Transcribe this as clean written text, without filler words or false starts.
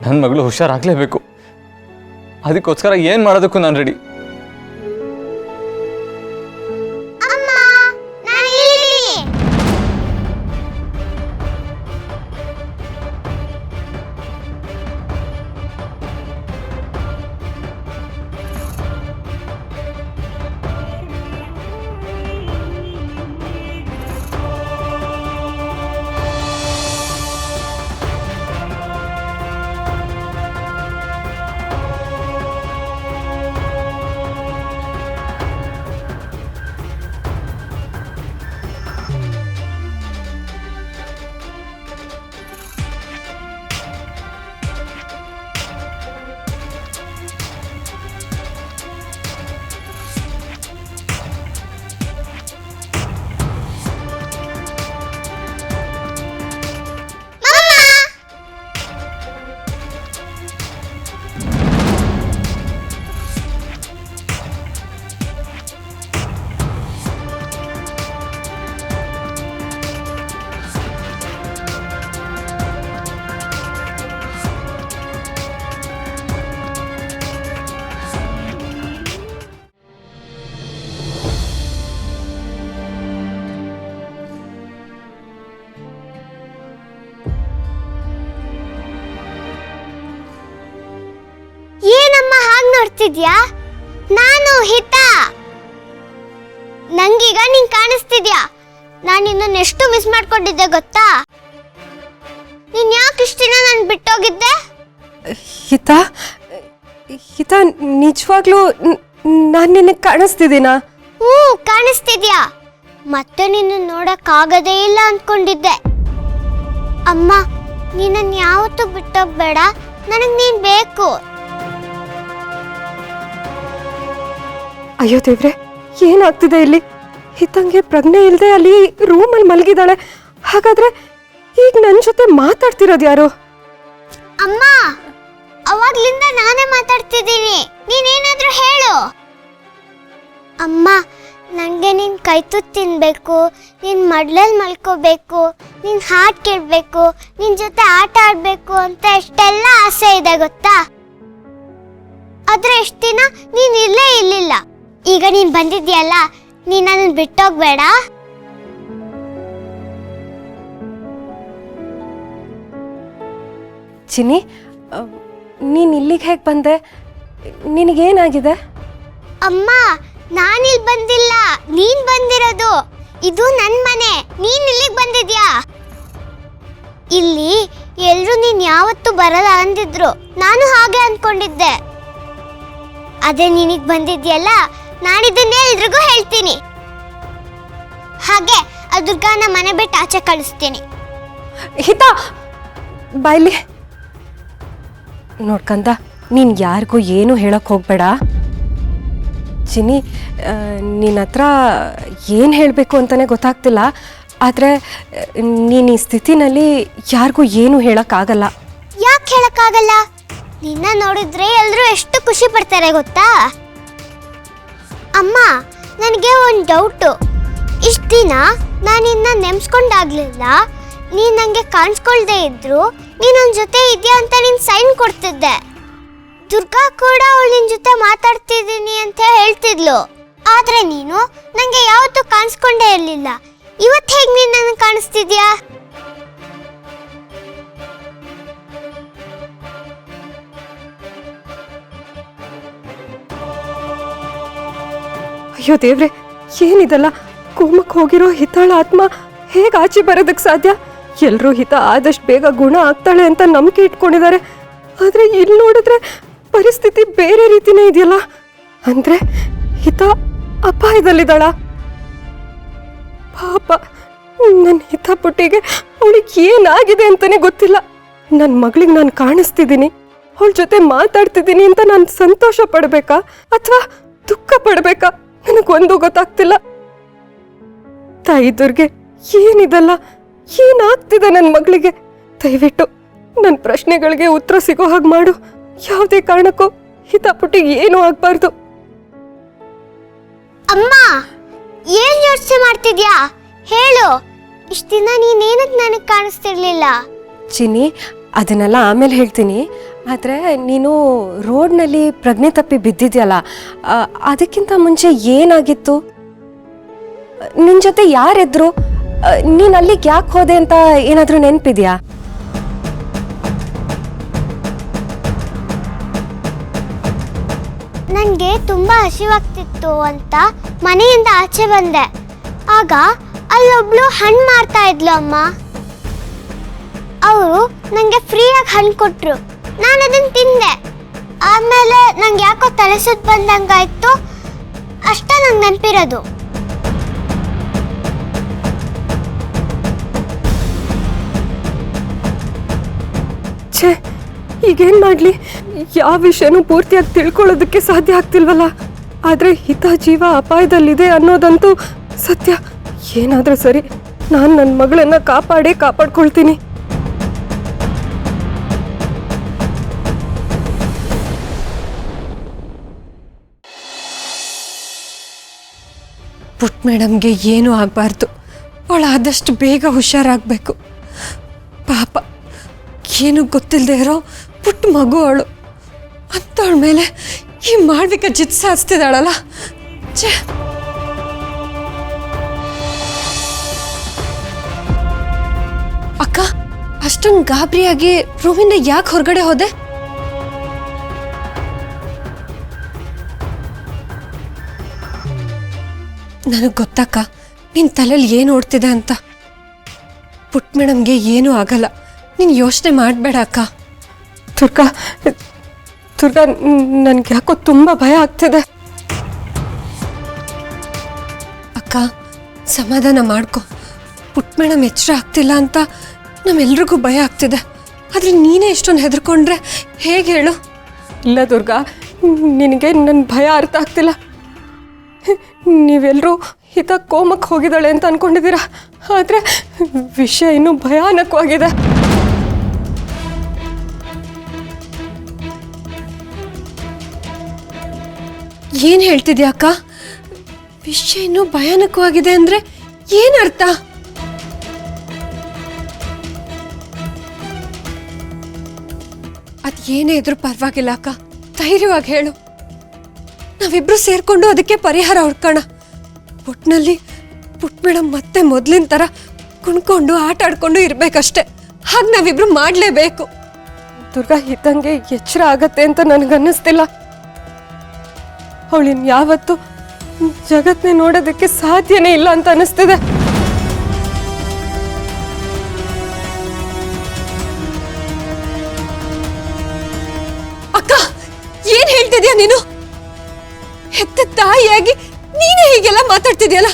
ನನ್ನ ಮಗಳು ಹುಷಾರಾಗಲೇಬೇಕು. ಅದಕ್ಕೋಸ್ಕರ ಏನು ಮಾಡೋದಕ್ಕೂ ನಾನು ರೆಡಿ. ನೋಡ್ತಿದ್ಯಾ? ನಾನು ಹಿತಾ. ನಂಗೀಗ ನೀನ್ ಕಾಣಿಸ್ತಿದ್ಯಾ? ನಾನು ನಿನ್ನನ್ನು ಎಷ್ಟು ಮಿಸ್ ಮಾಡ್ಕೊಂಡಿದ್ದೆ ಗೊತ್ತಾ? ನೀನ್ ಯಾಕೆ ಇಷ್ಟ ದಿನ ನಾನು ಬಿಟ್ಟೋಗಿದ್ದೆ? ಹಿತಾ ಹಿತಾ, ನಿಜವಾಗ್ಲೂ ನಾನು ನಿನಗೆ ಕಾಣಿಸ್ತಿದ್ದೀನಾ? ಕಾಣಿಸ್ತಿದ್ಯಾ? ಮತ್ತೆ ನಿನ್ನ ನೋಡಕ್ಕಾಗದೇ ಇಲ್ಲ ಅನ್ಕೊಂಡಿದ್ದೆ. ಅಮ್ಮ, ನಿನ್ನನ್ನು ಯಾವತ್ತೂ ಬಿಟ್ಟೋಗ್ಬೇಡ, ನನಗೆ ನೀನ್ ಬೇಕು. ಅಯ್ಯೋ ದೇವ್ರೆ, ಏನಾಗ್ತಿದೆ ಇಲ್ಲಿ? ಹಿತಂಗೆ ಪ್ರಜ್ಞೆ ಇಲ್ಲದೆ ಅಲ್ಲಿ ರೂಮಲ್ಲಿ ಮಲಗಿದಾಳೆ. ಹಾಗಾದ್ರೆ ಈಗ ನನ್ನ ಜೊತೆ ಮಾತಾಡ್ತಿರೋದು ಯಾರು? ಅಮ್ಮ, ಅವಾಗ್ಲಿಂದ ನಾನೇ ಮಾತಾಡ್ತಿದ್ದೀನಿ, ನೀನೇನಾದ್ರೂ ಹೇಳು. ಅಮ್ಮ, ನನಗೆ ನಿನ್ ಕೈ ತುತ್ತು ತಿನ್ಬೇಕು, ನಿನ್ ಮಡ್ಲಲ್ಲಿ ಮಲ್ಕೋಬೇಕು, ನಿನ್ ಹಾಡು ಕೇಳಬೇಕು, ನಿನ್ ಜೊತೆ ಆಟ ಆಡ್ಬೇಕು ಅಂತ ಎಷ್ಟೆಲ್ಲ ಆಸೆ ಇದೆ ಗೊತ್ತಾ? ಆದ್ರೆ ಎಷ್ಟು ದಿನ ನೀನ್ ಇಲ್ಲೇ ಇರ್ಲಿಲ್ಲ. ಈಗ ನೀನ್ ಬಂದಿದ್ಯಲ್ಲ, ನೀನ್ ನನ್ನ ಬಿಟ್ಟೋಗ್ಬೇಡ. ಚಿನ್ನಿ, ನೀನು ಇಲ್ಲಿಗೆ ಹೇಗೆ ಬಂದೆ? ನಿನಗೇನಾಗಿದೆ? ಅಮ್ಮ, ನಾನಿಲ್ಲಿ ಬಂದಿಲ್ಲ, ನೀನ್ ಬಂದಿರೋದು. ಇದು ನನ್ನ ಮನೆ, ನೀನ್ ಇಲ್ಲಿಗೆ ಬಂದಿದ್ಯಾ? ಇಲ್ಲಿ ಎಲ್ರು ನೀನ್ ಯಾವತ್ತೂ ಬರಲ್ಲ ಅಂದಿದ್ರು, ನಾನು ಹಾಗೆ ಅನ್ಕೊಂಡಿದ್ದೆ. ಅದೇ ನೀನಿಗ್ ಬಂದಿದ್ಯಲ್ಲ, ನಾನಿದನ್ನೇ ಎಲ್ರಿಗೂ ಹೇಳ್ತೀನಿ. ಹಾಗೆ ಆ ದುರ್ಗಾನ ಮನೆ ಬಿಟ್ಟು ಆಚೆ ಕಳಿಸ್ತೀನಿ. ಹಿತಾ, ಬಾಯ್ಲಿ ನೋಡ್ಕಂದ, ನೀನು ಯಾರಿಗೂ ಏನು ಹೇಳಕ್ಕೆ ಹೋಗ್ಬೇಡ. ಚಿನ್ನಿ, ನಿನ್ನ ಹತ್ರ ಏನು ಹೇಳಬೇಕು ಅಂತಲೇ ಗೊತ್ತಾಗ್ತಿಲ್ಲ. ಆದರೆ ನೀನು ಈ ಸ್ಥಿತಿನಲ್ಲಿ ಯಾರಿಗೂ ಏನು ಹೇಳೋಕ್ಕಾಗಲ್ಲ. ಯಾಕೆ ಹೇಳಕ್ಕಾಗಲ್ಲ? ನಿನ್ನ ನೋಡಿದ್ರೆ ಎಲ್ಲರೂ ಎಷ್ಟು ಖುಷಿ ಪಡ್ತಾರೆ ಗೊತ್ತಾ? ಅಮ್ಮ, ನನಗೆ ಒಂದು ಡೌಟು. ಇಷ್ಟು ದಿನ ನಾನು ನಿನ್ನ ನೆಮ್ಸ್ಕೊಂಡಾಗ್ಲಿಲ್ಲ, ನೀನು ನನಗೆ ಕಾಣಿಸ್ಕೊಳ್ದೇ ಇದ್ರು ನೀನು ನನ್ನ ಜೊತೆ ಇದೆಯಾ ಅಂತ ನೀನು ಸೈನ್ ಕೊಡ್ತಿದ್ದೆ. ದುರ್ಗಾ ಕೂಡ ಅವಳು ನಿನ್ನ ಜೊತೆ ಮಾತಾಡ್ತಿದ್ದೀನಿ ಅಂತ ಹೇಳ್ತಿದ್ಲು. ಆದರೆ ನೀನು ನನಗೆ ಯಾವತ್ತೂ ಕಾಣಿಸ್ಕೊಂಡೇ ಇರಲಿಲ್ಲ. ಇವತ್ತು ಹೇಗೆ ನೀನು ನನಗೆ ಕಾಣಿಸ್ತಿದ್ಯಾ? ಅಯ್ಯೋ ದೇವ್ರೆ, ಏನಿದಲ್ಲ? ಕೋಮಕ್ಕೆ ಹೋಗಿರೋ ಹಿತಾಳ ಆತ್ಮ ಹೇಗೆ ಆಚೆ ಬರೋದಕ್ಕೆ ಸಾಧ್ಯ? ಎಲ್ಲರೂ ಹಿತ ಆದಷ್ಟು ಬೇಗ ಗುಣ ಆಗ್ತಾಳೆ ಅಂತ ನಂಬಿಕೆ ಇಟ್ಕೊಂಡಿದ್ದಾರೆ. ಆದರೆ ಇಲ್ಲಿ ನೋಡಿದ್ರೆ ಪರಿಸ್ಥಿತಿ ಬೇರೆ ರೀತಿನೇ ಇದೆಯಲ್ಲ. ಅಂದರೆ ಹಿತ ಅಪಾಯದಲ್ಲಿದ್ದಾಳ. ಪಾಪ, ನನ್ನ ಹಿತ ಪುಟ್ಟಿಗೆ ಅವಳಿಗೆ ಏನಾಗಿದೆ ಅಂತಲೇ ಗೊತ್ತಿಲ್ಲ. ನನ್ನ ಮಗಳಿಗೆ ನಾನು ಕಾಣಿಸ್ತಿದ್ದೀನಿ, ಅವಳ ಜೊತೆ ಮಾತಾಡ್ತಿದ್ದೀನಿ ಅಂತ ನಾನು ಸಂತೋಷ ಪಡಬೇಕಾ ಅಥವಾ ದುಃಖ ಪಡಬೇಕಾ? ನನಗೊಂದು ಗೊತ್ತಾಗ್ತಿಲ್ಲ. ತಾಯಿ ದುರ್ಗೆ, ಏನಿದಲ್ಲ? ಏನಾಗ್ತಿದೆ ನನ್ನ ಮಗಳಿಗೆ? ದಯವಿಟ್ಟು ನನ್ನ ಪ್ರಶ್ನೆಗಳಿಗೆ ಉತ್ತರ ಸಿಗೋ ಹಾಗೆ ಮಾಡು. ಯಾವುದೇ ಕಾರಣಕ್ಕೂ ಹಿತಾಪುಟ್ಟಿಗೆ ಏನೂ ಆಗ್ಬಾರ್ದು. ಅಮ್ಮ, ಏನ್ ಯೋಚನೆ ಮಾಡ್ತಿದ್ಯಾ? ಹೇಳು. ಇಷ್ಟ ದಿನ ನೀನೇನಕ್ಕೆ ನನಗೆ ಕಾಣಿಸ್ತಿರ್ಲಿಲ್ಲ? ಚಿನ್ನಿ, ಅದನ್ನೆಲ್ಲ ಆಮೇಲೆ ಹೇಳ್ತೀನಿ. ಆದರೆ ನೀನು ರೋಡ್ನಲ್ಲಿ ಪ್ರಜ್ಞೆ ತಪ್ಪಿ ಬಿದ್ದಿದ್ಯಲ್ಲ, ಅದಕ್ಕಿಂತ ಮುಂಚೆ ಏನಾಗಿತ್ತು? ನಿನ್ನ ಜೊತೆ ಯಾರಿದ್ರು? ನೀನು ಅಲ್ಲಿಗೆ ಯಾಕೆ ಹೋದೆ ಅಂತ ಏನಾದರೂ ನೆನಪಿದ್ಯಾ? ನನಗೆ ತುಂಬ ಹಸಿವಾಗ್ತಿತ್ತು ಅಂತ ಮನೆಯಿಂದ ಆಚೆ ಬಂದೆ. ಆಗ ಅಲ್ಲೊಬ್ಳು ಹಣ್ಣು ಮಾರ್ತಾ ಇದ್ಲು ಅಮ್ಮ. ಅವರು ನನಗೆ ಫ್ರೀಯಾಗಿ ಹಣ್ಣು ಕೊಟ್ಟರು. ನಾನು ಅದನ್ನು ತಿಂದೆ. ಆಮೇಲೆ ನಂಗೆ ಯಾಕೋ ತಲೆ ಸುತ್ತು ಬಂದಂಗಾಯ್ತು. ಅಷ್ಟೇ ನಂಗೆ ನೆನಪಿರೋದು. ಛೇ, ಈಗೇನು ಮಾಡಲಿ? ಯಾವ ವಿಷಯನೂ ಪೂರ್ತಿಯಾಗಿ ತಿಳ್ಕೊಳ್ಳೋದಕ್ಕೆ ಸಾಧ್ಯ ಆಗ್ತಿಲ್ವಲ್ಲ. ಆದರೆ ಹಿತ ಜೀವ ಅಪಾಯದಲ್ಲಿದೆ ಅನ್ನೋದಂತೂ ಸತ್ಯ. ಏನಾದರೂ ಸರಿ, ನಾನು ನನ್ನ ಮಗಳನ್ನು ಕಾಪಾಡ್ಕೊಳ್ತೀನಿ. ಪುಟ್ ಮೇಡಮ್ಗೆ ಏನೂ ಆಗಬಾರ್ದು. ಅವಳು ಆದಷ್ಟು ಬೇಗ ಹುಷಾರಾಗಬೇಕು. ಪಾಪ, ಏನು ಗೊತ್ತಿಲ್ಲದೆ ಇರೋ ಪುಟ್ಟ ಮಗು ಅವಳು. ಅಂಥವಳ ಮೇಲೆ ಈ ಮಾಳ್ವಿಕ ಜಿತ್ ಸಾಧಿಸ್ತಿದ್ದಾಳಲ್ಲ. ಛೇ, ಅಕ್ಕ, ಅಷ್ಟೊಂದು ಗಾಬರಿಯಾಗಿ ರೂಮಿಂದ ಯಾಕೆ ಹೊರಗಡೆ ಹೋದೆ? ನನಗೆ ಗೊತ್ತಕ್ಕ, ನಿನ್ನ ತಲೆಯಲ್ಲಿ ಏನು ಓಡ್ತಿದೆ ಅಂತ. ಪುಟ್ ಮೇಡಮ್ಗೆ ಏನೂ ಆಗಲ್ಲ, ನೀನು ಯೋಚನೆ ಮಾಡಬೇಡ ಅಕ್ಕ. ದುರ್ಗಾ, ನನಗೆ ಯಾಕೋ ತುಂಬ ಭಯ ಆಗ್ತಿದೆ. ಅಕ್ಕ, ಸಮಾಧಾನ ಮಾಡ್ಕೊ. ಪುಟ್ ಮೇಡಮ್ ಎಚ್ಚರ ಆಗ್ತಿಲ್ಲ ಅಂತ ನಮ್ಮೆಲ್ರಿಗೂ ಭಯ ಆಗ್ತಿದೆ. ಆದರೆ ನೀನೇ ಇಷ್ಟೊಂದು ಹೆದರ್ಕೊಂಡ್ರೆ ಹೇಗೆ ಹೇಳು? ಇಲ್ಲ ದುರ್ಗಾ, ನಿನಗೆ ನನ್ನ ಭಯ ಅರ್ಥ ಆಗ್ತಿಲ್ಲ. ನೀವೆಲ್ಲರೂ ಹಿತ ಕೋಮಕ್ಕೆ ಹೋಗಿದ್ದಾಳೆ ಅಂತ ಅಂದ್ಕೊಂಡಿದ್ದೀರಾ, ಆದರೆ ವಿಷಯ ಇನ್ನೂ ಭಯಾನಕವಾಗಿದೆ. ಏನು ಹೇಳ್ತಿದ್ಯಾ ಅಕ್ಕ? ವಿಷಯ ಇನ್ನೂ ಭಯಾನಕವಾಗಿದೆ ಅಂದರೆ ಏನರ್ಥ? ಅದು ಏನೇ ಇದ್ರೂ ಪರವಾಗಿಲ್ಲ ಅಕ್ಕ, ಧೈರ್ಯವಾಗಿ ಹೇಳು. ನಾವಿಬ್ರು ಸೇರ್ಕೊಂಡು ಅದಕ್ಕೆ ಪರಿಹಾರ ಹುಡ್ಕೋಣ. ಒಟ್ಟಿನಲ್ಲಿ ಪುಟ್ ಮೇಡಮ್ ಮತ್ತೆ ಮೊದಲಿನ ಥರ ಕುಣ್ಕೊಂಡು ಆಟ ಆಡ್ಕೊಂಡು ಇರಬೇಕಷ್ಟೆ. ಹಾಗೆ ನಾವಿಬ್ರು ಮಾಡಲೇಬೇಕು. ದುರ್ಗಾ ಹಿತಂಗೆ ಎಚ್ಚರ ಆಗತ್ತೆ ಅಂತ ನನಗನ್ನಿಸ್ತಿಲ್ಲ. ಅವಳಿನ್ ಯಾವತ್ತೂ ಜಗತ್ತನ್ನೇ ನೋಡೋದಕ್ಕೆ ಸಾಧ್ಯನೇ ಇಲ್ಲ ಅಂತ ಅನ್ನಿಸ್ತಿದೆ. ಅಕ್ಕ, ಏನ್ ಹೇಳ್ತಿದ್ಯಾ ನೀನು? ಹೆತ್ತ ತಾಯಿಯಾಗಿ ನೀನೇ ಹೀಗೆಲ್ಲ ಮಾತಾಡ್ತಿದ್ಯಲ್ಲ.